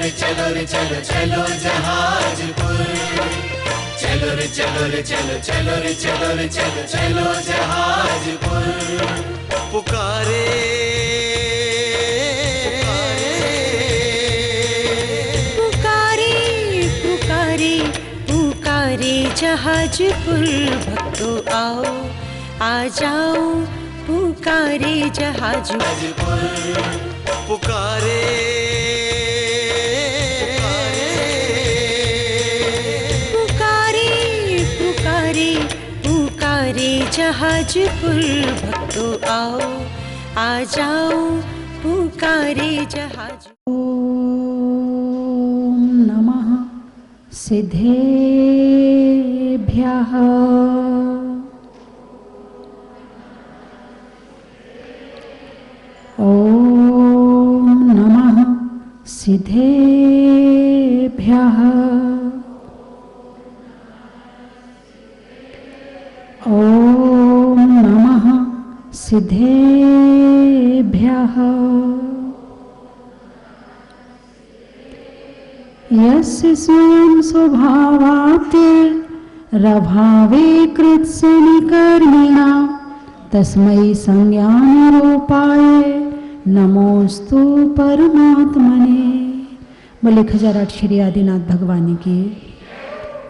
रे चलो रे चलो चलो जहाजपुर, चलो रे चलो रे चलो चलो रे चलो रे चलो चलो जहाजपुर। पुकारे पुकारे पुकारे पुकारे जहाजपुर, भक्तों आओ आ जाओ, पुकारे जहाजपुर। पुकारे पुकारे पुकारे पुकारे जहाजपुर, भक्तों आओ आ जाओ, पुकारे जहाजपुर। ओम नमः सिद्धेभ्यः। ओम नमः सिद्धेभ्यः। ओम नमः सिद्धेभ्यः। यस्य स्वयं स्वभावाप्तिरभावे कृत्सनिकर्मिणा, तस्मै संज्ञानरूपाय नमोस्तु परमात्मने। बोले खजाराट श्री आदिनाथ भगवान की।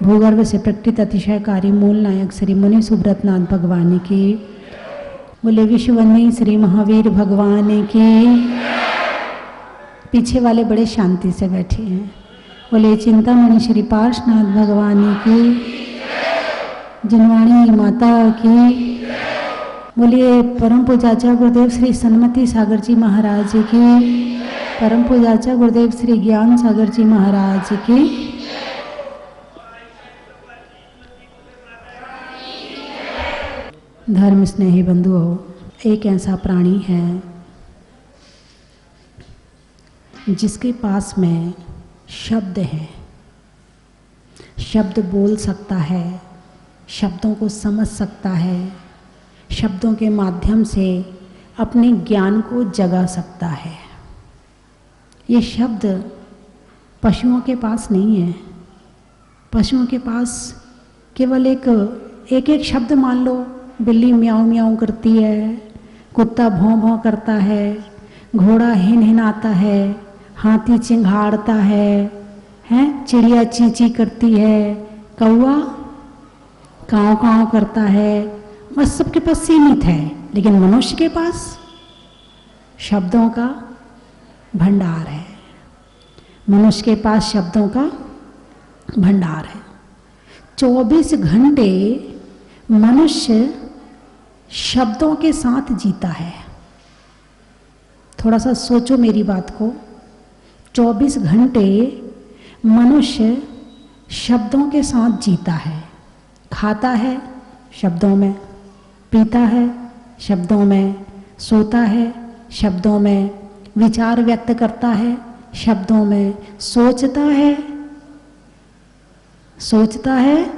भूगर्भ से प्रकटित अतिशयकारी मूल नायक श्री मुनि सुब्रतनाथ भगवान की। बोले विश्ववन्नी श्री महावीर भगवान की। पीछे वाले बड़े शांति से बैठे हैं। बोले चिंतामणि श्री पार्शनाथ भगवान की। जिनवाणी माता की। बोलिए परम पूज्याचा गुरुदेव श्री सन्मति सागर जी महाराज की। परम पूज्याचा गुरुदेव श्री ज्ञान सागर जी महाराज की। धर्म स्नेही बंधुओं, एक ऐसा प्राणी है जिसके पास में शब्द है, शब्द बोल सकता है, शब्दों को समझ सकता है, शब्दों के माध्यम से अपने ज्ञान को जगा सकता है। ये शब्द पशुओं के पास नहीं है। पशुओं के पास केवल एक एक शब्द, मान लो बिल्ली म्याऊं म्याऊं करती है, कुत्ता भौं भौं करता है, घोड़ा हिन हिनाता है, हाथी चिंघाड़ता है, चिड़िया ची ची करती है, कौआ काँव काँव करता है। बस सबके पास सीमित है। लेकिन मनुष्य के पास शब्दों का भंडार है। मनुष्य के पास शब्दों का भंडार है। 24 घंटे मनुष्य शब्दों के साथ जीता है। थोड़ा सा सोचो मेरी बात को। 24 घंटे मनुष्य शब्दों के साथ जीता है। खाता है शब्दों में, पीता है शब्दों में, सोता है शब्दों में, विचार व्यक्त करता है शब्दों में, सोचता है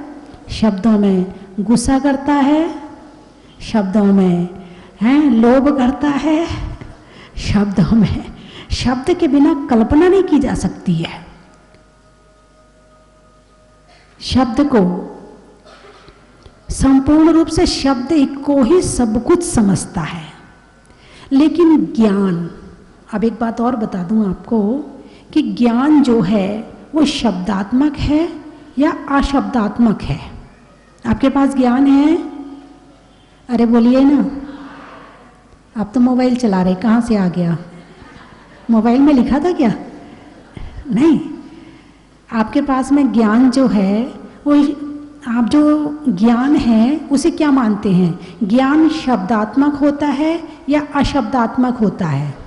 शब्दों में, गुस्सा करता है शब्दों में, लोभ करता है शब्दों में। शब्द के बिना कल्पना नहीं की जा सकती है। शब्द को संपूर्ण रूप से शब्द को ही सब कुछ समझता है। लेकिन ज्ञान, अब एक बात और बता दूं आपको कि ज्ञान जो है वो शब्दात्मक है या अशब्दात्मक है। आपके पास ज्ञान है? अरे बोलिए ना। आप तो मोबाइल चला रहे, कहाँ से आ गया? मोबाइल में लिखा था क्या? नहीं, आपके पास में ज्ञान जो है वो, आप जो ज्ञान है उसे क्या मानते हैं? ज्ञान शब्दात्मक होता है या अशब्दात्मक होता है?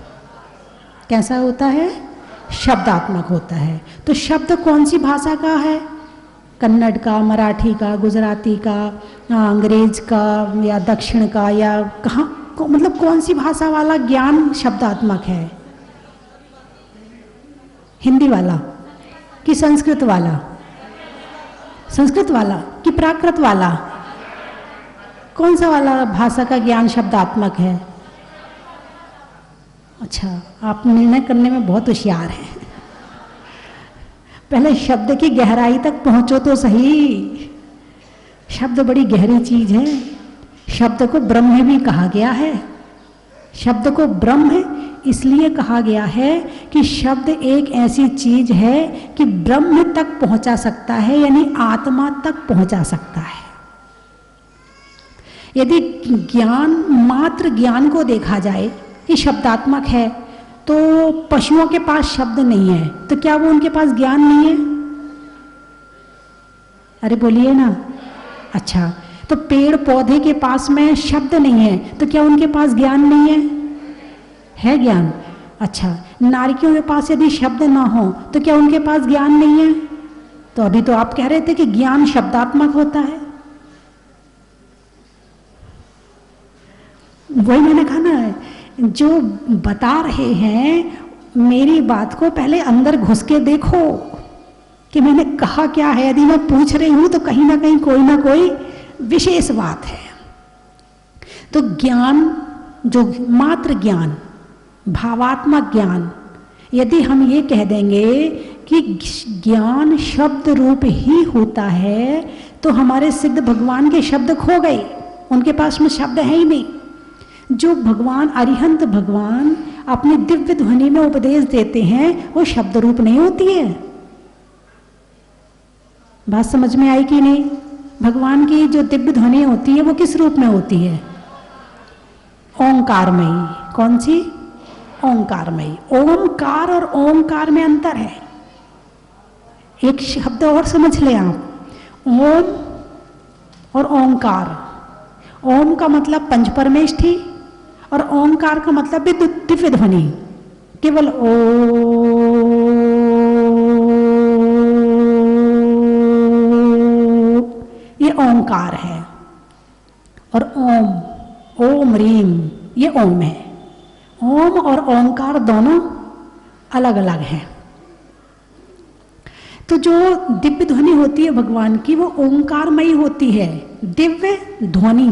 कैसा होता है? शब्दात्मक होता है। तो शब्द कौन सी भाषा का है? कन्नड़ का, मराठी का, गुजराती का, अंग्रेज का या दक्षिण का, या कहाँ, मतलब कौन सी भाषा वाला ज्ञान शब्दात्मक है? हिंदी वाला कि संस्कृत वाला? संस्कृत वाला कि प्राकृत वाला? कौन सा वाला भाषा का ज्ञान शब्दात्मक है? अच्छा, आप निर्णय करने में बहुत होशियार हैं। पहले शब्द की गहराई तक पहुंचो तो सही। शब्द बड़ी गहरी चीज है। शब्द को ब्रह्म भी कहा गया है। शब्द को ब्रह्म इसलिए कहा गया है कि शब्द एक ऐसी चीज है कि ब्रह्म तक पहुंचा सकता है, यानी आत्मा तक पहुंचा सकता है। यदि ज्ञान, मात्र ज्ञान को देखा जाए कि शब्दात्मक है, तो पशुओं के पास शब्द नहीं है, तो क्या वो उनके पास ज्ञान नहीं है? अरे बोलिए ना। अच्छा, तो पेड़ पौधे के पास में शब्द नहीं है, तो क्या उनके पास ज्ञान नहीं है? है ज्ञान। अच्छा, नारियों के पास यदि शब्द ना हो तो क्या उनके पास ज्ञान नहीं है? तो अभी तो आप कह रहे थे कि ज्ञान शब्दात्मक होता है। वही मैंने कहा ना, जो बता रहे हैं मेरी बात को पहले अंदर घुस के देखो कि मैंने कहा क्या है। यदि मैं पूछ रही हूं तो कहीं ना कोई विशेष बात है। तो ज्ञान, जो मात्र ज्ञान, भावात्मक ज्ञान, यदि हम ये कह देंगे कि ज्ञान शब्द रूप ही होता है, तो हमारे सिद्ध भगवान के शब्द खो गए, उनके पास में शब्द है ही नहीं। जो भगवान, अरिहंत भगवान अपनी दिव्य ध्वनि में उपदेश देते हैं, वो शब्द रूप नहीं होती है। बात समझ में आई कि नहीं? भगवान की जो दिव्य ध्वनि होती है वो किस रूप में होती है? ओंकारमयी। कौन सी? ओंकारमयी। ओमकार और ओंकार में अंतर है। एक शब्द और समझ ले आप, ओम और ओंकार। ओम का मतलब पंच परमेष्ठी और ओंकार का मतलब भी दिव्य ध्वनि। केवल ओ, ये ओंकार है। और ओम, ओम रीम, ये ओम है। ओम और ओंकार दोनों अलग अलग हैं। तो जो दिव्य ध्वनि होती है भगवान की, वो ओंकारमयी होती है। दिव्य ध्वनि,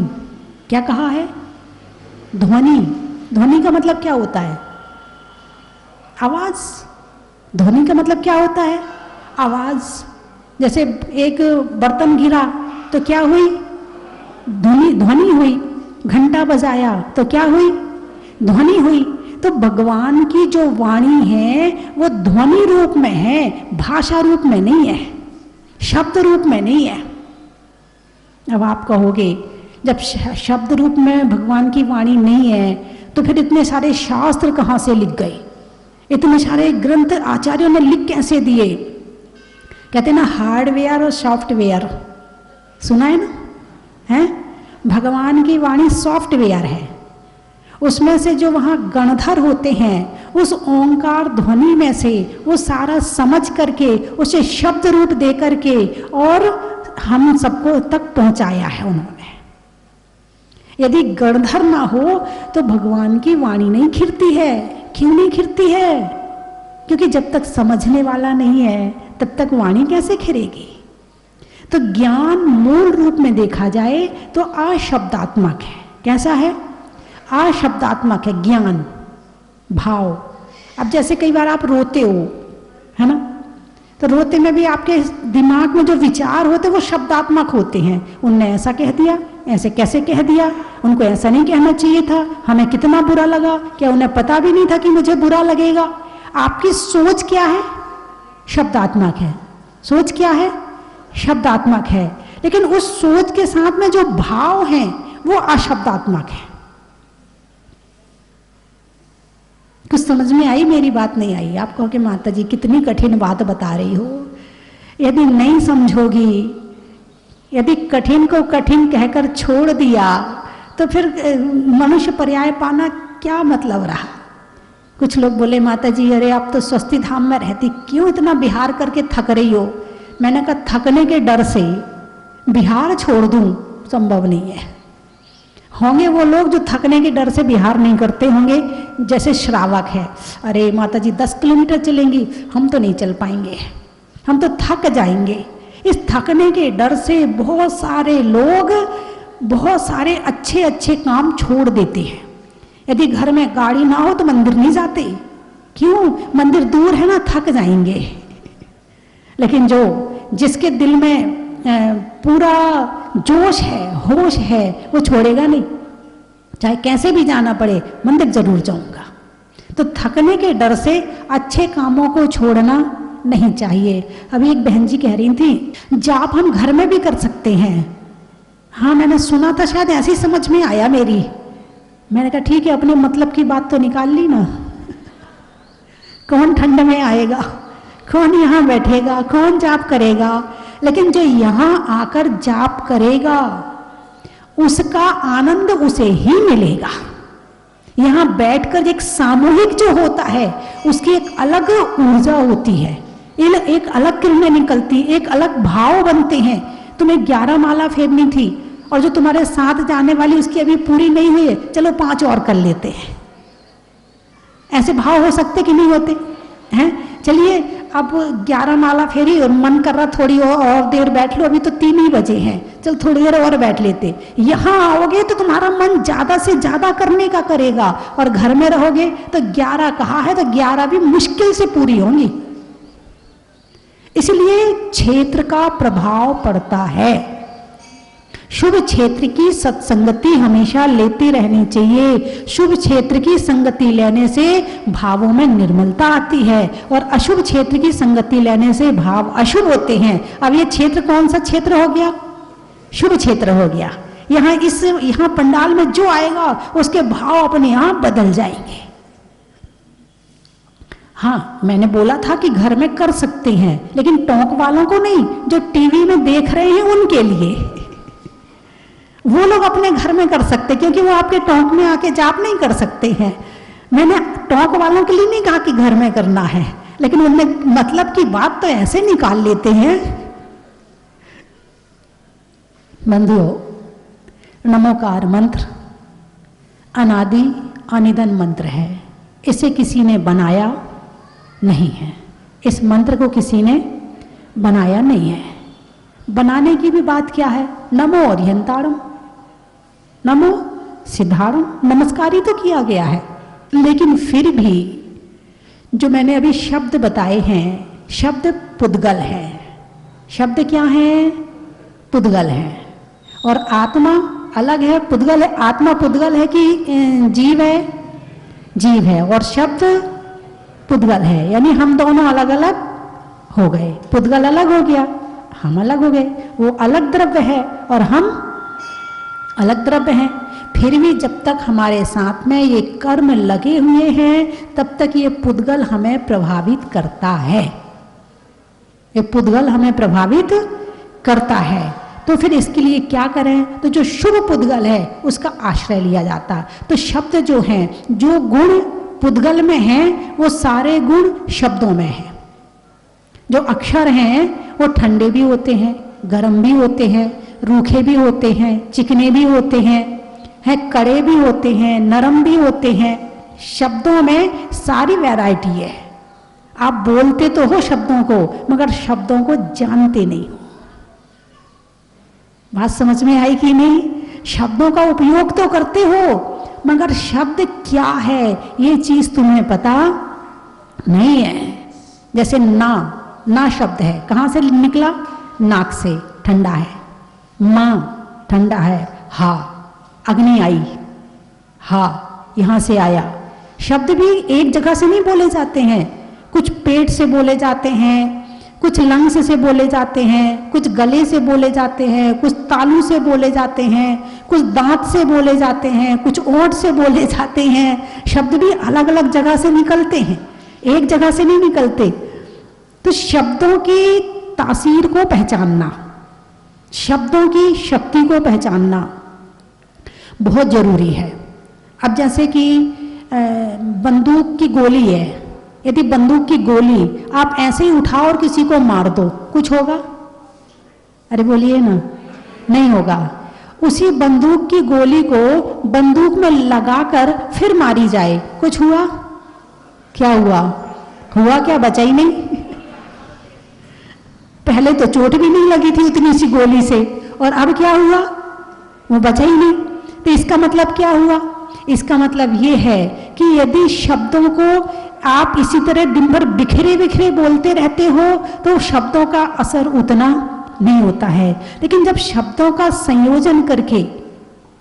क्या कहा है? ध्वनि। ध्वनि का मतलब क्या होता है? आवाज। ध्वनि का मतलब क्या होता है? आवाज। जैसे एक बर्तन गिरा तो क्या हुई? ध्वनि हुई। घंटा बजाया तो क्या हुई? ध्वनि हुई। तो भगवान की जो वाणी है वो ध्वनि रूप में है, भाषा रूप में नहीं है, शब्द रूप में नहीं है। अब आप कहोगे जब शब्द रूप में भगवान की वाणी नहीं है तो फिर इतने सारे शास्त्र कहाँ से लिख गए? इतने सारे ग्रंथ आचार्यों ने लिख कैसे दिए? कहते ना हार्डवेयर और सॉफ्टवेयर, सुना है ना? है, भगवान की वाणी सॉफ्टवेयर है। उसमें से जो वहाँ गणधर होते हैं, उस ओंकार ध्वनि में से वो सारा समझ करके उसे शब्द रूप दे करके और हम सबको तक पहुंचाया है उन्होंने। यदि गणधर ना हो तो भगवान की वाणी नहीं खिलती है। क्यों नहीं खिलती है? क्योंकि जब तक समझने वाला नहीं है तब तक वाणी कैसे खिलेगी? तो ज्ञान मूल रूप में देखा जाए तो अशब्दात्मक है। कैसा है? अशब्दात्मक है ज्ञान, भाव। अब जैसे कई बार आप रोते हो, है ना, तो रोते में भी आपके दिमाग में जो विचार होते हैं वो शब्दात्मक होते हैं। उनने ऐसा कह दिया, ऐसे कैसे कह दिया, उनको ऐसा नहीं कहना चाहिए था, हमें कितना बुरा लगा, क्या उन्हें पता भी नहीं था कि मुझे बुरा लगेगा? आपकी सोच क्या है? शब्दात्मक है। सोच क्या है? शब्दात्मक है। लेकिन उस सोच के साथ में जो भाव हैं वो अशब्दात्मक है। कुछ समझ में आई? मेरी बात नहीं आई? आप कहो कि माता जी कितनी कठिन बात बता रही हो। यदि नहीं समझोगी, यदि कठिन को कठिन कहकर छोड़ दिया तो फिर मनुष्य पर्याय पाना क्या मतलब रहा? कुछ लोग बोले माता जी अरे आप तो स्वस्ति धाम में रहती, क्यों इतना बिहार करके थक रही हो? मैंने कहा थकने के डर से बिहार छोड़ दूं संभव नहीं है। होंगे वो लोग जो थकने के डर से बिहार नहीं करते होंगे, जैसे श्रावक है, अरे माता जी 10 किलोमीटर चलेंगी, हम तो नहीं चल पाएंगे, हम तो थक जाएंगे। इस थकने के डर से बहुत सारे लोग बहुत सारे अच्छे अच्छे काम छोड़ देते हैं। यदि घर में गाड़ी ना हो तो मंदिर नहीं जाते। क्यों? मंदिर दूर है ना, थक जाएंगे। लेकिन जिसके दिल में पूरा जोश है, होश है, वो छोड़ेगा नहीं, चाहे कैसे भी जाना पड़े, मंदिर जरूर जाऊंगा। तो थकने के डर से अच्छे कामों को छोड़ना नहीं चाहिए। अभी एक बहन जी कह रही थी, जाप हम घर में भी कर सकते हैं। हाँ, मैंने सुना था, शायद ऐसी समझ में आया मेरी। मैंने कहा ठीक है, अपने मतलब की बात तो निकाल ली ना। कौन ठंड में आएगा, कौन यहाँ बैठेगा, कौन जाप करेगा, लेकिन जो यहाँ आकर जाप करेगा उसका आनंद उसे ही मिलेगा। यहाँ बैठकर एक सामूहिक जो होता है उसकी एक अलग ऊर्जा होती है, एक अलग किरणें निकलती, एक अलग भाव बनते हैं। तुम्हें 11 माला फेरनी थी और जो तुम्हारे साथ जाने वाली उसकी अभी पूरी नहीं हुई है, चलो 5 और कर लेते हैं। ऐसे भाव हो सकते कि नहीं होते हैं? चलिए अब 11 माला फेरी और मन कर रहा थोड़ी और देर बैठ लो, अभी तो 3 ही बजे हैं, चल थोड़ी देर और बैठ लेते। यहाँ आओगे तो तुम्हारा मन ज्यादा से ज्यादा करने का करेगा, और घर में रहोगे तो 11 कहा है तो 11 भी मुश्किल से पूरी होंगी। इसलिए क्षेत्र का प्रभाव पड़ता है। शुभ क्षेत्र की सत्संगति हमेशा लेते रहनी चाहिए। शुभ क्षेत्र की संगति लेने से भावों में निर्मलता आती है, और अशुभ क्षेत्र की संगति लेने से भाव अशुभ होते हैं। अब ये क्षेत्र कौन सा क्षेत्र हो गया? शुभ क्षेत्र हो गया। यहाँ पंडाल में जो आएगा उसके भाव अपने आप बदल जाएंगे। हाँ, मैंने बोला था कि घर में कर सकते हैं, लेकिन टोंक वालों को नहीं, जो टीवी में देख रहे हैं उनके लिए। वो लोग अपने घर में कर सकते, क्योंकि वो आपके टोंक में आके जाप नहीं कर सकते हैं। मैंने टोंक वालों के लिए नहीं कहा कि घर में करना है, लेकिन उनने मतलब की बात तो ऐसे निकाल लेते हैं। बंधुओं, नमोकार मंत्र अनादि अनिधन मंत्र है। इसे किसी ने बनाया नहीं है, इस मंत्र को किसी ने बनाया नहीं है। बनाने की भी बात क्या है? नमो अर्यंताड़म, नमो सिद्धाड़म, नमस्कार ही तो किया गया है। लेकिन फिर भी जो मैंने अभी शब्द बताए हैं, शब्द पुद्गल है। शब्द क्या है? पुद्गल है। और आत्मा अलग है, पुद्गल है। आत्मा पुद्गल है कि जीव है? जीव है। और शब्द पुद्गल है, यानी हम दोनों अलग अलग हो गए। पुद्गल अलग हो गया, हम अलग हो गए। वो अलग द्रव्य है और हम अलग द्रव्य हैं। फिर भी जब तक हमारे साथ में ये कर्म लगे हुए हैं, तब तक ये पुद्गल हमें प्रभावित करता है। ये पुद्गल हमें प्रभावित करता है। तो फिर इसके लिए क्या करें? तो जो शुभ पुद्गल है उसका आश्रय लिया जाता। तो शब्द जो हैं, जो गुण पुद्गल में हैं, वो सारे गुण शब्दों में हैं। जो अक्षर हैं वो ठंडे भी होते हैं, गर्म भी होते हैं, रूखे भी होते हैं, चिकने भी होते हैं, कड़े भी होते हैं, नरम भी होते हैं। शब्दों में सारी वैरायटी है। आप बोलते तो हो शब्दों को, मगर शब्दों को जानते नहीं हो। बात समझ में आई कि नहीं? शब्दों का उपयोग तो करते हो, मगर शब्द क्या है ये चीज तुम्हें पता नहीं है। जैसे ना शब्द है, कहाँ से निकला? नाक से, ठंडा है। माँ, ठंडा है। हा, अग्नि आई, हा, यहां से आया। शब्द भी एक जगह से नहीं बोले जाते हैं। कुछ पेट से बोले जाते हैं, कुछ लंग्स से बोले जाते हैं, कुछ गले से बोले जाते हैं, कुछ तालू से बोले जाते हैं, कुछ दांत से बोले जाते हैं, कुछ ओंठ से बोले जाते हैं। शब्द भी अलग अलग जगह से निकलते हैं, एक जगह से नहीं निकलते। तो शब्दों की तासीर को पहचानना, शब्दों की शक्ति को पहचानना बहुत जरूरी है। अब जैसे कि बंदूक की गोली है, यदि बंदूक की गोली आप ऐसे ही उठाओ और किसी को मार दो, कुछ होगा? अरे बोलिए ना, नहीं होगा। उसी बंदूक की गोली को बंदूक में लगाकर फिर मारी जाए, कुछ हुआ? क्या हुआ? हुआ क्या? बचा ही नहीं। पहले तो चोट भी नहीं लगी थी उतनी सी गोली से, और अब क्या हुआ? वो बचा ही नहीं। तो इसका मतलब क्या हुआ? इसका मतलब ये है कि यदि शब्दों को आप इसी तरह दिन भर बिखरे बिखरे बोलते रहते हो तो शब्दों का असर उतना नहीं होता है। लेकिन जब शब्दों का संयोजन करके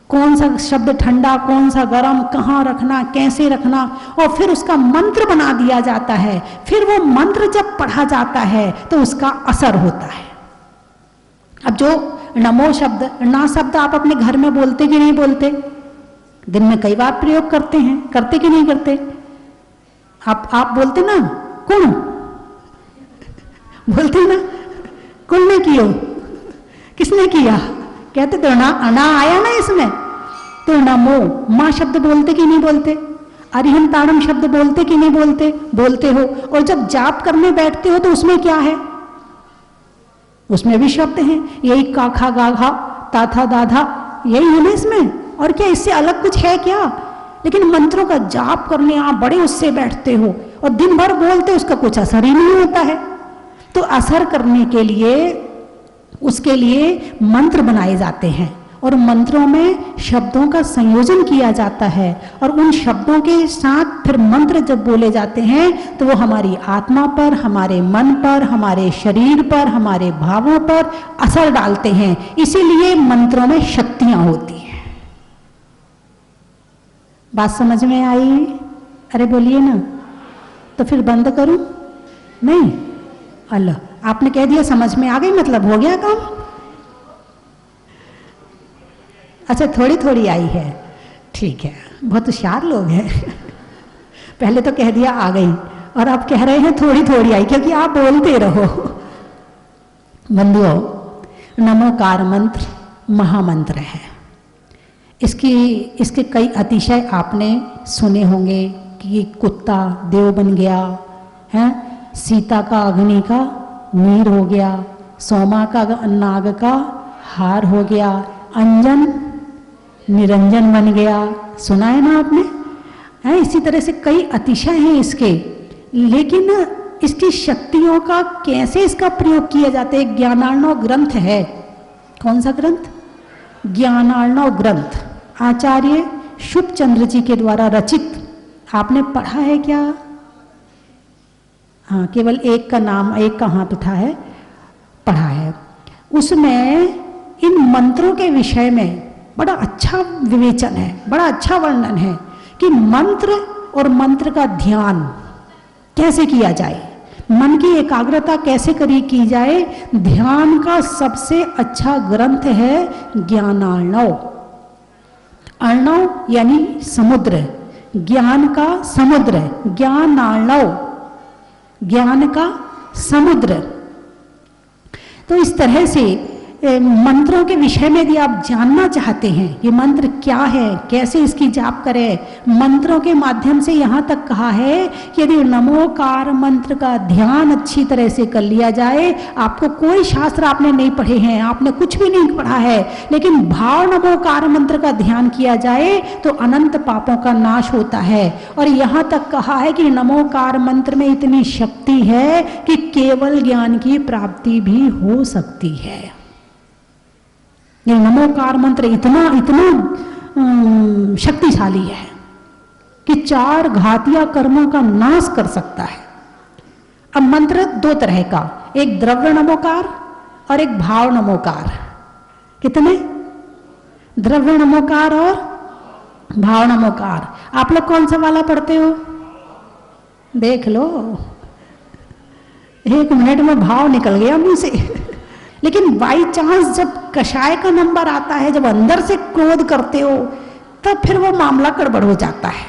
कौन सा शब्द ठंडा, कौन सा गर्म, कहाँ रखना, कैसे रखना, और फिर उसका मंत्र बना दिया जाता है, फिर वो मंत्र जब पढ़ा जाता है तो उसका असर होता है। अब जो नमो शब्द, ना शब्द आप अपने घर में बोलते कि नहीं बोलते? दिन में कई बार प्रयोग करते हैं, करते कि नहीं करते? आप बोलते ना, कौन बोलते ना, कौन ने किया, किसने किया, कहते तो ना आया ना इसमें, तो नमो माँ शब्द बोलते कि नहीं बोलते? अरिहं ताड़म शब्द बोलते कि नहीं बोलते? बोलते हो। और जब जाप करने बैठते हो तो उसमें क्या है? उसमें भी शब्द हैं, यही का खा गा घा ता था दाधा, यही है ना इसमें। और क्या इससे अलग कुछ है क्या? लेकिन मंत्रों का जाप करने आप बड़े उससे बैठते हो और दिन भर बोलते, उसका कुछ असर ही नहीं होता है। तो असर करने के लिए उसके लिए मंत्र बनाए जाते हैं और मंत्रों में शब्दों का संयोजन किया जाता है, और उन शब्दों के साथ फिर मंत्र जब बोले जाते हैं तो वो हमारी आत्मा पर, हमारे मन पर, हमारे शरीर पर, हमारे भावों पर असर डालते हैं। इसीलिए मंत्रों में शक्तियां होती हैं। बात समझ में आई? अरे बोलिए ना, तो फिर बंद करूं? नहीं, अल्लाह, आपने कह दिया समझ में आ गई, मतलब हो गया काम। अच्छा, थोड़ी थोड़ी आई है, ठीक है, बहुत होशियार लोग हैं। पहले तो कह दिया आ गई और अब कह रहे हैं थोड़ी थोड़ी आई, क्योंकि आप बोलते रहो। बंधुओं, नमोकार मंत्र महामंत्र है। इसके कई अतिशय आपने सुने होंगे कि कुत्ता देव बन गया है, सीता का अग्नि का नीर हो गया, सोमा का नाग का हार हो गया, अंजन निरंजन बन गया, सुना है ना आपने? है, इसी तरह से कई अतिशय हैं इसके। लेकिन इसकी शक्तियों का कैसे इसका प्रयोग किया जाता है? ज्ञानार्णव ग्रंथ है। कौन सा ग्रंथ? ज्ञानार्णव ग्रंथ, आचार्य शुभचंद्र जी के द्वारा रचित। आपने पढ़ा है क्या? हाँ, केवल एक का नाम, एक का हाथ उठा है, पढ़ा है। उसमें इन मंत्रों के विषय में बड़ा अच्छा विवेचन है, बड़ा अच्छा वर्णन है कि मंत्र और मंत्र का ध्यान कैसे किया जाए, मन की एकाग्रता कैसे की जाए। ध्यान का सबसे अच्छा ग्रंथ है ज्ञानार्णव। अर्णव यानी समुद्र, ज्ञान का समुद्र, ज्ञानार्णव, ज्ञान का समुद्र। तो इस तरह से मंत्रों के विषय में यदि आप जानना चाहते हैं ये मंत्र क्या है, कैसे इसकी जाप करें, मंत्रों के माध्यम से यहाँ तक कहा है कि यदि नमोकार मंत्र का ध्यान अच्छी तरह से कर लिया जाए, आपको कोई शास्त्र आपने नहीं पढ़े हैं, आपने कुछ भी नहीं पढ़ा है, लेकिन भाव नमोकार मंत्र का ध्यान किया जाए तो अनंत पापों का नाश होता है। और यहाँ तक कहा है कि नमोकार मंत्र में इतनी शक्ति है कि केवल ज्ञान की प्राप्ति भी हो सकती है। ये नमोकार मंत्र इतना शक्तिशाली है कि 4 घातिया कर्मों का नाश कर सकता है। अब मंत्र 2 तरह का, एक द्रव्य नमोकार और एक भाव नमोकार। कितने? द्रव्य नमोकार और भाव नमोकार। आप लोग कौन सा वाला पढ़ते हो? देख लो, 1 मिनट में भाव निकल गया मुंह से। लेकिन बाई चांस जब कषाय का नंबर आता है, जब अंदर से क्रोध करते हो, तब फिर वो मामला गड़बड़ हो जाता है।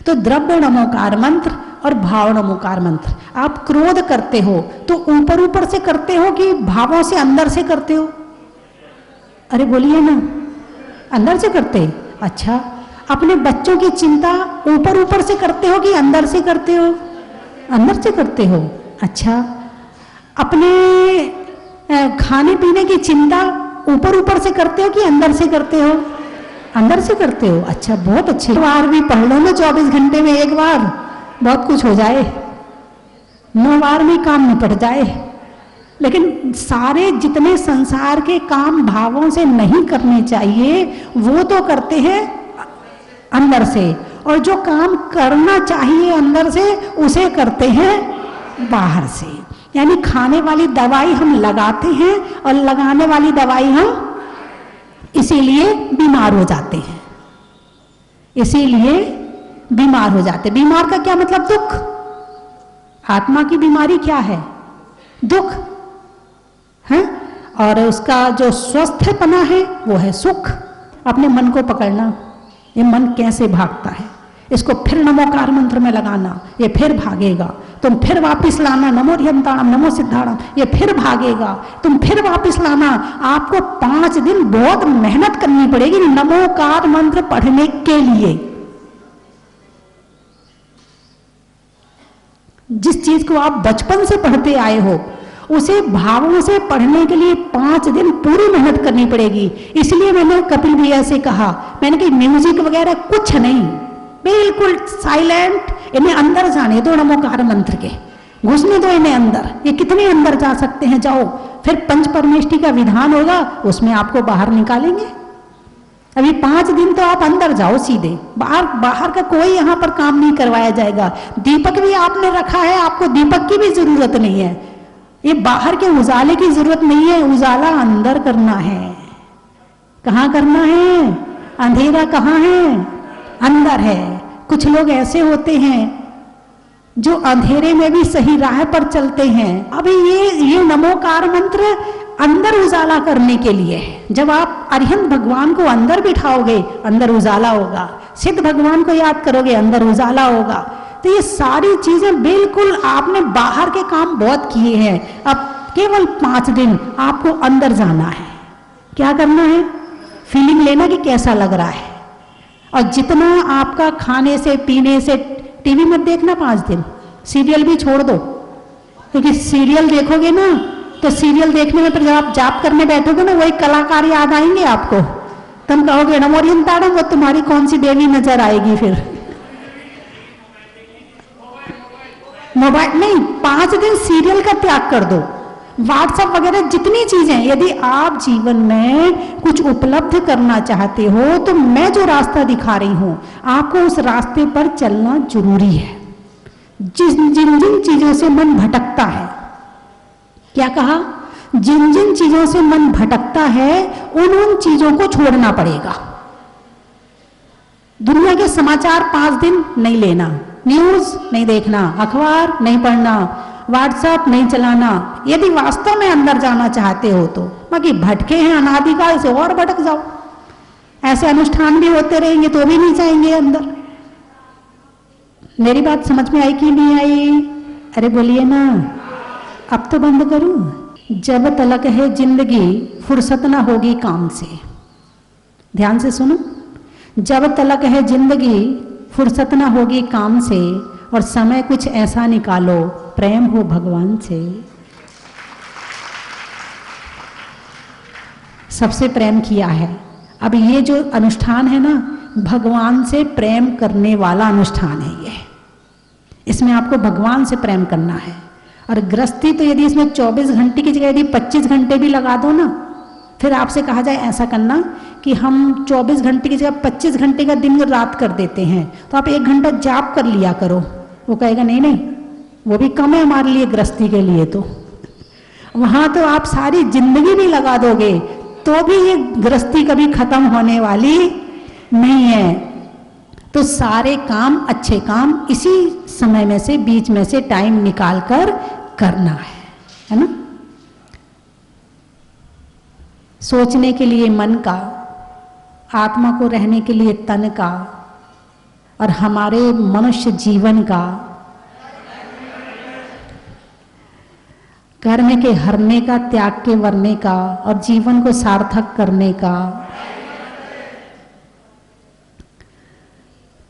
तो द्रव्य नमोकार मंत्र और भाव नमोकार मंत्र, आप क्रोध करते हो तो ऊपर ऊपर से करते हो कि भावों से अंदर से करते हो? अरे बोलिए ना, अंदर से करते? अच्छा, अपने बच्चों की चिंता ऊपर ऊपर से करते हो कि अंदर से करते हो? अंदर से करते हो। अच्छा, अपने खाने पीने की चिंता ऊपर ऊपर से करते हो कि अंदर से करते हो? अंदर से करते हो। अच्छा, बहुत अच्छे। बार भी पढ़ लो ना 24 घंटे में एक बार, बहुत कुछ हो जाए, 9 बार में काम निपट जाए। लेकिन सारे जितने संसार के काम भावों से नहीं करने चाहिए वो तो करते हैं अंदर से, और जो काम करना चाहिए अंदर से उसे करते हैं बाहर से। यानी खाने वाली दवाई हम लगाते हैं और लगाने वाली दवाई हम इसीलिए बीमार हो जाते हैं, इसीलिए बीमार हो जाते। बीमार का क्या मतलब? दुख। आत्मा की बीमारी क्या है? दुख है। और उसका जो स्वस्थपना है वो है सुख। अपने मन को पकड़ना, ये मन कैसे भागता है, इसको फिर नमोकार मंत्र में लगाना, ये फिर भागेगा। तुम फिर वापस लाना नमो ध्यंताणम नमो सिद्धाणम, ये फिर भागेगा। तुम फिर वापस लाना। आपको 5 दिन बहुत मेहनत करनी पड़ेगी नमोकार मंत्र पढ़ने के लिए। जिस चीज को आप बचपन से पढ़ते आए हो उसे भावों से पढ़ने के लिए 5 दिन पूरी मेहनत करनी पड़ेगी। इसलिए मैंने कपिल भैया से कहा, मैंने कि म्यूजिक वगैरह कुछ नहीं, बिल्कुल साइलेंट, इन्हें अंदर जाने दो नमोकार मंत्र के, घुसने दो इन्हें अंदर। ये कितने अंदर जा सकते हैं, जाओ। फिर पंच परमेष्टि का विधान होगा, उसमें आपको बाहर निकालेंगे। अभी 5 दिन तो आप अंदर जाओ सीधे, बाहर का कोई यहाँ पर काम नहीं करवाया जाएगा। दीपक भी आपने रखा है, आपको दीपक की भी जरूरत नहीं है। ये बाहर के उजाले की जरूरत नहीं है, उजाला अंदर करना है। कहाँ करना है? अंधेरा कहाँ है? अंदर है। कुछ लोग ऐसे होते हैं जो अंधेरे में भी सही राह पर चलते हैं। अभी ये नमोकार मंत्र अंदर उजाला करने के लिए है। जब आप अरिहंत भगवान को अंदर बिठाओगे, अंदर उजाला होगा। सिद्ध भगवान को याद करोगे, अंदर उजाला होगा। तो ये सारी चीजें बिल्कुल आपने बाहर के काम बहुत किए हैं, अब केवल 5 दिन आपको अंदर जाना है। क्या करना है? फीलिंग लेना कि कैसा लग रहा है। और जितना आपका खाने से पीने से, टीवी मत देखना 5 दिन, सीरियल भी छोड़ दो, क्योंकि सीरियल देखोगे ना तो सीरियल देखने में फिर जब आप जाप करने बैठोगे ना वही कलाकार याद आएंगे आपको। तुम कहोगे नमो ध्यंताणम, वो तुम्हारी कौन सी देवी नजर आएगी फिर। मोबाइल नहीं, 5 दिन सीरियल का त्याग कर दो। व्हाट्सएप वगैरह जितनी चीजें, यदि आप जीवन में कुछ उपलब्ध करना चाहते हो तो मैं जो रास्ता दिखा रही हूं आपको उस रास्ते पर चलना जरूरी है। जिन जिन चीजों से मन भटकता है, क्या कहा? जिन जिन चीजों से मन भटकता है उन चीजों को छोड़ना पड़ेगा। दुनिया के समाचार 5 दिन नहीं लेना, न्यूज नहीं देखना, अखबार नहीं पढ़ना, व्हाट्सएप नहीं चलाना, यदि वास्तव में अंदर जाना चाहते हो तो। बाकी भटके हैं अनादिकाल से, और भटक जाओ। ऐसे अनुष्ठान भी होते रहेंगे तो भी नहीं जाएंगे अंदर। मेरी बात समझ में आई कि नहीं आई? अरे बोलिए ना। अब तो बंद करूं। जब तलक है जिंदगी फुर्सत ना होगी काम से। ध्यान से सुनो। जब तलक है जिंदगी फुर्सत ना होगी काम से, और समय कुछ ऐसा निकालो प्रेम हो भगवान से। सबसे प्रेम किया है। अब ये जो अनुष्ठान है ना, भगवान से प्रेम करने वाला अनुष्ठान है ये। इसमें आपको भगवान से प्रेम करना है। और गृहस्थी तो यदि इसमें 24 घंटे की जगह यदि 25 घंटे भी लगा दो ना, फिर आपसे कहा जाए ऐसा करना कि हम 24 घंटे की जगह 25 घंटे का दिन रात कर देते हैं, तो आप 1 घंटा जाप कर लिया करो। वो कहेगा नहीं नहीं, वो भी कम है हमारे लिए गृहस्थी के लिए। तो वहां तो आप सारी जिंदगी भी लगा दोगे तो भी ये गृहस्थी कभी खत्म होने वाली नहीं है। तो सारे काम, अच्छे काम इसी समय में से, बीच में से टाइम निकाल कर करना है ना। सोचने के लिए मन का, आत्मा को रहने के लिए तन का, और हमारे मनुष्य जीवन का, कर्म के हरने का, त्याग के वरने का, और जीवन को सार्थक करने का।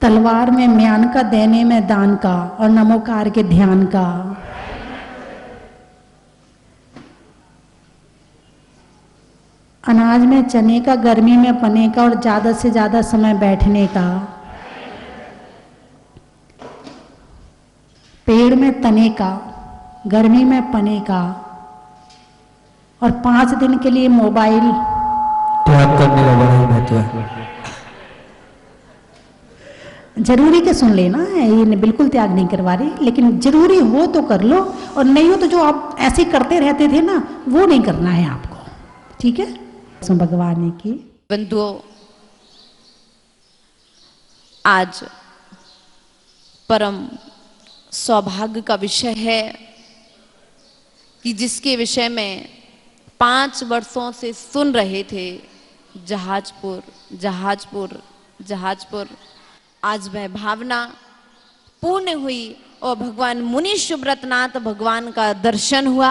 तलवार में म्यान का, देने में दान का, और नमोकार के ध्यान का। अनाज में चने का, गर्मी में पने का, और ज्यादा से ज्यादा समय बैठने का। पेड़ में तने का, गर्मी में पने का, और 5 दिन के लिए मोबाइल त्याग करने का बड़ा महत्व है। जरूरी के सुन लेना, ये बिल्कुल त्याग नहीं करवा रही, लेकिन जरूरी हो तो कर लो, और नहीं हो तो जो आप ऐसे करते रहते थे ना, वो नहीं करना है आपको, ठीक है। सो भगवान की बंधुओं, आज परम सौभाग्य का विषय है कि जिसके विषय में 5 वर्षों से सुन रहे थे, जहाजपुर जहाजपुर जहाजपुर, आज वह भावना पूर्ण हुई और भगवान मुनि शुभ्रतनाथ भगवान का दर्शन हुआ।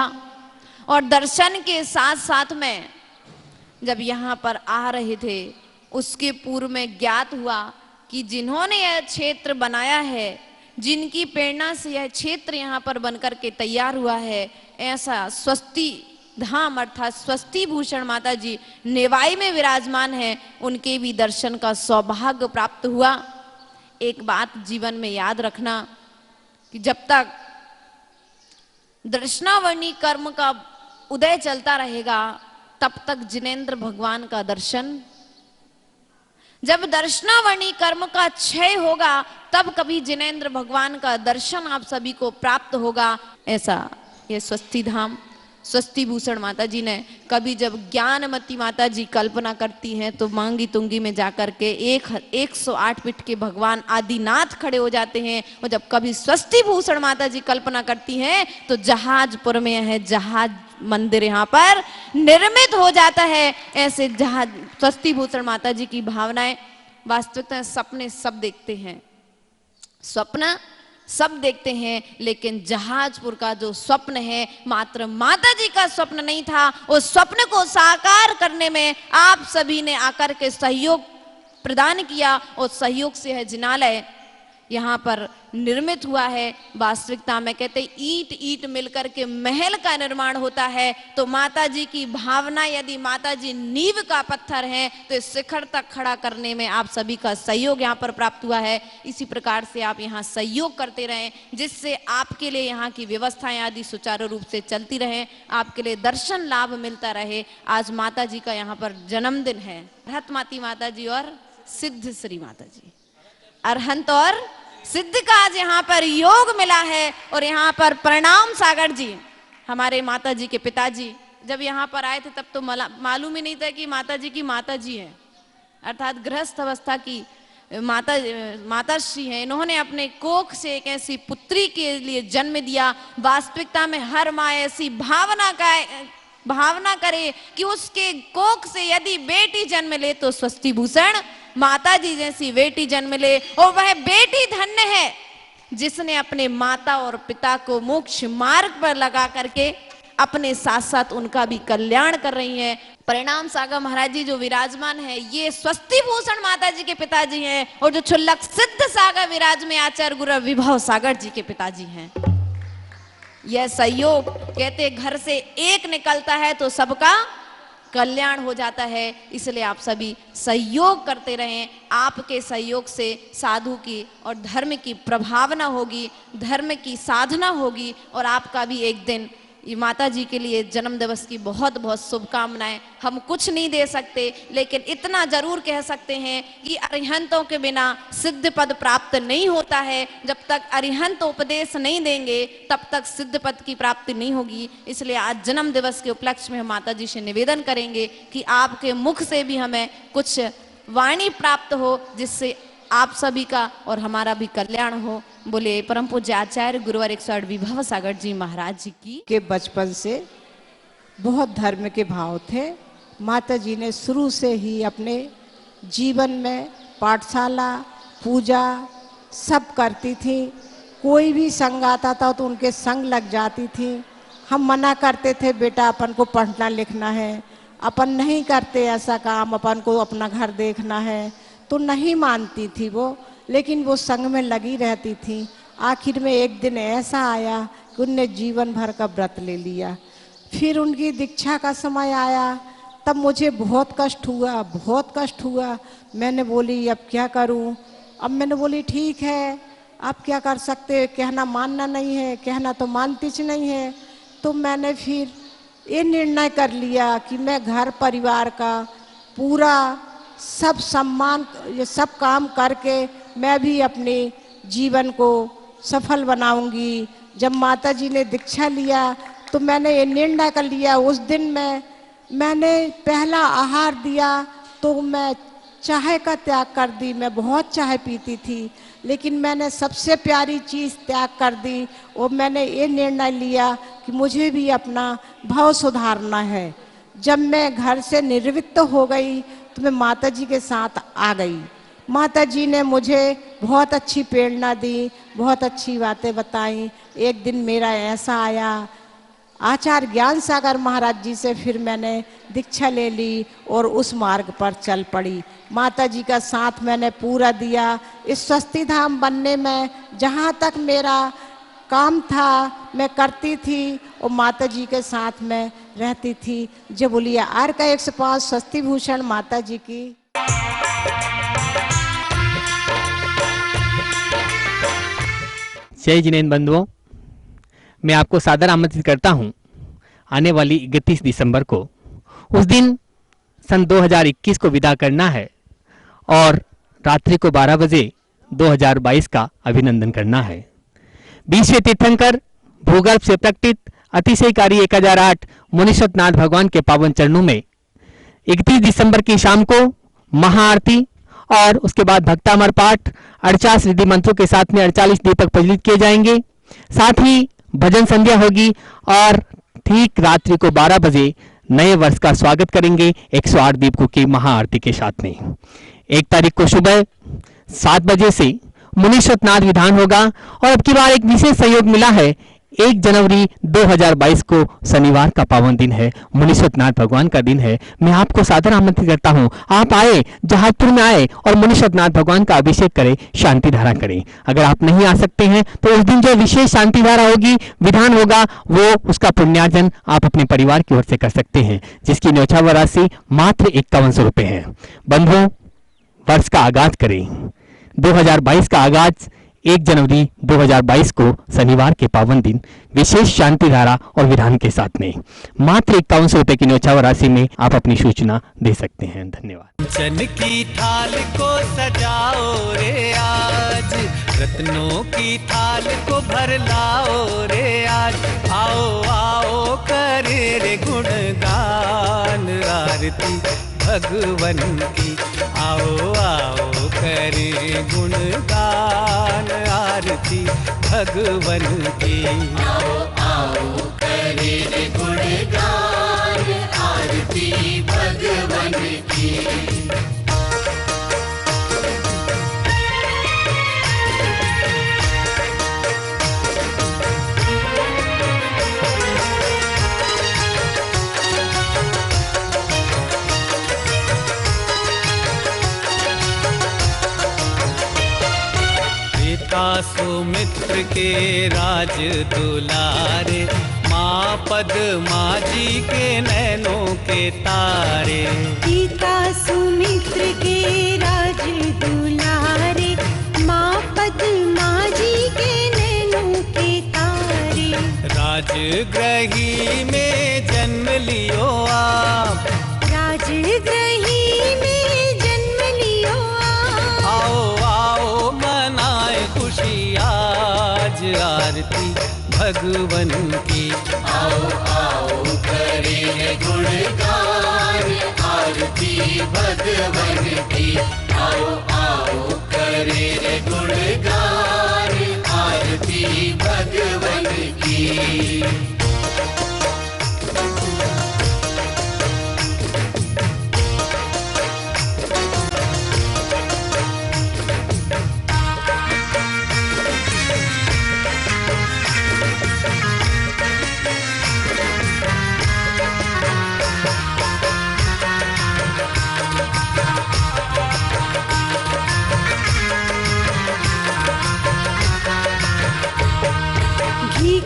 और दर्शन के साथ साथ में जब यहाँ पर आ रहे थे, उसके पूर्व में ज्ञात हुआ कि जिन्होंने यह क्षेत्र बनाया है, जिनकी प्रेरणा से यह क्षेत्र यहाँ पर बनकर के तैयार हुआ है, ऐसा स्वस्ति धाम अर्थात स्वस्ति भूषण माता जी नेवाई में विराजमान है, उनके भी दर्शन का सौभाग्य प्राप्त हुआ। एक बात जीवन में याद रखना कि जब तक दर्शनावर्णी कर्म का उदय चलता रहेगा, तब तक जिनेंद्र भगवान का दर्शन, जब दर्शनावर्णी कर्म का क्षय होगा, तब कभी जिनेंद्र भगवान का दर्शन आप सभी को प्राप्त होगा। ऐसा ये स्वस्ति धाम स्वस्ति भूषण माता जी ने कभी जब ज्ञानमती माता जी कल्पना करती हैं तो मांगी तुंगी में जाकर के 108 पीठ के भगवान आदिनाथ खड़े हो जाते हैं। और जब कभी स्वस्ति भूषण माता जी कल्पना करती हैं तो जहाजपुर में है जहाज मंदिर यहाँ पर निर्मित हो जाता है। ऐसे जहाज स्वस्ति भूषण माता जी की भावनाएं वास्तविकता सपने सब देखते हैं, स्वप्न सब देखते हैं, लेकिन जहाजपुर का जो स्वप्न है मात्र माता जी का स्वप्न नहीं था। उस स्वप्न को साकार करने में आप सभी ने आकर के सहयोग प्रदान किया और सहयोग से है जिनालय यहाँ पर निर्मित हुआ है। वास्तविकता में कहते ईंट ईंट मिलकर के महल का निर्माण होता है। तो माता जी की भावना, यदि माता जी नींव का पत्थर है तो इस शिखर तक खड़ा करने में आप सभी का सहयोग यहाँ पर प्राप्त हुआ है। इसी प्रकार से आप यहाँ सहयोग करते रहें, जिससे आपके लिए यहाँ की व्यवस्थाएं आदि सुचारू रूप से चलती रहें, आपके लिए दर्शन लाभ मिलता रहे। आज माता जी का यहाँ पर जन्मदिन है, अरहतमाती माता जी और सिद्ध श्री माता जी, अरहंत और सिद्ध का आज यहाँ पर योग मिला है। और यहाँ पर प्रणाम सागर जी, हमारे माता जी के पिताजी, जब यहाँ पर आए थे तब तो मालूम ही नहीं था कि माता जी की माता जी है, अर्थात गृहस्थ अवस्था की माताश्री है। इन्होंने अपने कोख से एक ऐसी पुत्री के लिए जन्म दिया। वास्तविकता में हर माँ ऐसी भावना करे कि उसके कोख से यदि बेटी जन्म ले तो स्वस्ति भूषण माता जी जैसी बेटी जन्म ले। और वह बेटी धन्य है जिसने अपने माता और पिता को मोक्ष मार्ग पर लगा करके अपने साथ साथ उनका भी कल्याण कर रही है। परिणाम सागर महाराज जी जो विराजमान है, ये स्वस्ति भूषण माता जी के पिताजी हैं। और जो क्षुल्लक सिद्ध सागर विराज में आचार्य गुरु विभव सागर जी के पिताजी हैं। यह सहयोग कहते घर से एक निकलता है तो सबका कल्याण हो जाता है। इसलिए आप सभी सहयोग करते रहें। आपके सहयोग से साधु की और धर्म की प्रभावना होगी, धर्म की साधना होगी। और आपका भी एक दिन माता जी के लिए जन्म दिवस की बहुत बहुत शुभकामनाएं। हम कुछ नहीं दे सकते, लेकिन इतना जरूर कह सकते हैं कि अरिहंतों के बिना सिद्ध पद प्राप्त नहीं होता है। जब तक अरिहंत उपदेश नहीं देंगे तब तक सिद्ध पद की प्राप्ति नहीं होगी। इसलिए आज जन्म दिवस के उपलक्ष्य में हम माता जी से निवेदन करेंगे कि आपके मुख से भी हमें कुछ वाणी प्राप्त हो, जिससे आप सभी का और हमारा भी कल्याण हो। बोले परम पूज्य आचार्य गुरुवर 108 विभव सागर जी महाराज जी की। के बचपन से बहुत धर्म के भाव थे। माता जी ने शुरू से ही अपने जीवन में पाठशाला पूजा सब करती थी। कोई भी संग आता था तो उनके संग लग जाती थी। हम मना करते थे बेटा अपन को पढ़ना लिखना है, अपन नहीं करते ऐसा काम, अपन को अपना घर देखना है, तो नहीं मानती थी वो, लेकिन वो संग में लगी रहती थी। आखिर में एक दिन ऐसा आया कि उनने जीवन भर का व्रत ले लिया। फिर उनकी दीक्षा का समय आया, तब मुझे बहुत कष्ट हुआ, बहुत कष्ट हुआ। मैंने बोली अब क्या करूं? अब मैंने बोली ठीक है, आप क्या कर सकते, कहना मानना नहीं है, कहना तो मानती च नहीं है। तो मैंने फिर ये निर्णय कर लिया कि मैं घर परिवार का पूरा सब सम्मान, ये सब काम करके मैं भी अपने जीवन को सफल बनाऊंगी। जब माता जी ने दीक्षा लिया तो मैंने ये निर्णय कर लिया, उस दिन मैंने पहला आहार दिया तो मैं चाय का त्याग कर दी। मैं बहुत चाय पीती थी, लेकिन मैंने सबसे प्यारी चीज़ त्याग कर दी और मैंने ये निर्णय लिया कि मुझे भी अपना भाव सुधारना है। जब मैं घर से निवृत्त हो गई तो मैं माता जी के साथ आ गई। माता जी ने मुझे बहुत अच्छी प्रेरणा दी, बहुत अच्छी बातें बताई। एक दिन मेरा ऐसा आया, आचार्य ज्ञान सागर महाराज जी से फिर मैंने दीक्षा ले ली और उस मार्ग पर चल पड़ी। माता जी का साथ मैंने पूरा दिया। इस स्वस्ति धाम बनने में जहाँ तक मेरा काम था मैं करती थी और माता जी के साथ में रहती थी। जब बोलिए आर का 105 स्वस्ति भूषण माता जी की। जय जिनेंद्र बंधुओं, मैं आपको सादर आमंत्रित करता हूं आने वाली 31 दिसंबर को। उस दिन सन 2021 को विदा करना है और रात्रि को 12 बजे 2022 का अभिनंदन करना है। 20वें तीर्थंकर भूगर्भ से प्रकटित अतिशयकारी 1008 मुनीश्वर नाथ भगवान के पावन चरणों में 31 दिसंबर की शाम को महाआरती और उसके बाद भक्तामर पाठ 48 रिद्धि मंत्रों के साथ में 48 दीपक प्रज्वलित किए जाएंगे। साथ ही भजन संध्या होगी और ठीक रात्रि को 12 बजे नए वर्ष का स्वागत करेंगे 108 दीपकों की महाआरती के साथ में। 1 तारीख को सुबह 7 बजे से मुनीश्वर नाथ विधान होगा और अब की बार एक विशेष सहयोग मिला है। 1 जनवरी 2022 को शनिवार का पावन दिन है, मुनीश्वर नाथ भगवान का दिन है। मैं आपको सादर आमंत्रित करता हूं, आप आए, जहाजपुर में आए और मुनीश्वर नाथ भगवान का अभिषेक करें, शांति धारा करें। अगर आप नहीं आ सकते हैं तो उस दिन जो विशेष शांति धारा होगी, विधान होगा, वो उसका पुण्यार्जन आप अपने परिवार की ओर से कर सकते हैं, जिसकी न्यौछावर राशि मात्र 5100 रुपये है। बंधुओं, वर्ष का आगाज करें। 2022 का आगाज 1 जनवरी 2022 को शनिवार के पावन दिन विशेष शांति धारा और विधान के साथ में मात्र 5100 रुपये की न्यौछावर राशि में आप अपनी सूचना दे सकते हैं। धन्यवाद। चन की थाल को सजाओ रे आज, रत्नों की थाल को भर लाओ रे आज। आओ आओ करे रे गुणगान आरती भगवन की। आओ आओ करे गुणगान आरती भगवन की। आओ आओ करे रे गुणगान आरती भगवन की। सुमित्र के राज दुलारे, माँ पद्मा जी के नैनों के तारे। पिता सुमित्र के राज दुलारे, माँ पद्मा जी के नैनों के तारे। राजगृही में जन्म लियो आप, राजगृही में जन्म लियो आप। आओ आओ मनाए खुशी आज आरती भगवन की। आओ आओ करे गुणगान आरती भगवन की। आओ आओ करे गुणगान आरती भगवन की।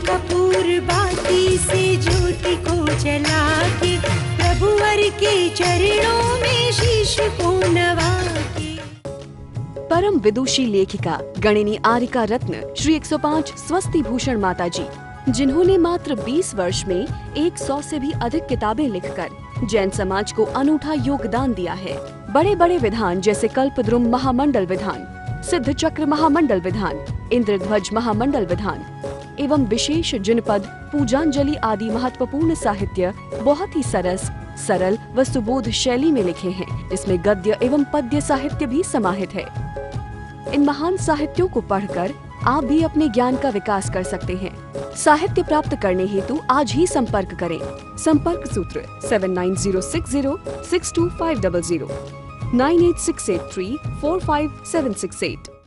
कपूर बाती से ज्योति को जला के, प्रभुवर के चरणों में शीश को नवा के। परम विदुषी लेखिका गणिनी आरिका रत्न श्री 105 स्वस्ति भूषण माता जी, जिन्होंने मात्र 20 वर्ष में 100 से भी अधिक किताबें लिखकर जैन समाज को अनूठा योगदान दिया है। बड़े बड़े विधान जैसे कल्पद्रुम महामंडल विधान, सिद्ध चक्र महामंडल विधान, इंद्रध्वज महामंडल विधान एवं विशेष जिनपद, पूजांजलि आदि महत्वपूर्ण साहित्य बहुत ही सरल व सुबोध शैली में लिखे हैं, जिसमें गद्य एवं पद्य साहित्य भी समाहित है। इन महान साहित्यों को पढ़कर आप भी अपने ज्ञान का विकास कर सकते हैं। साहित्य प्राप्त करने हेतु आज ही संपर्क करें। संपर्क सूत्र 7906062500 98683456768।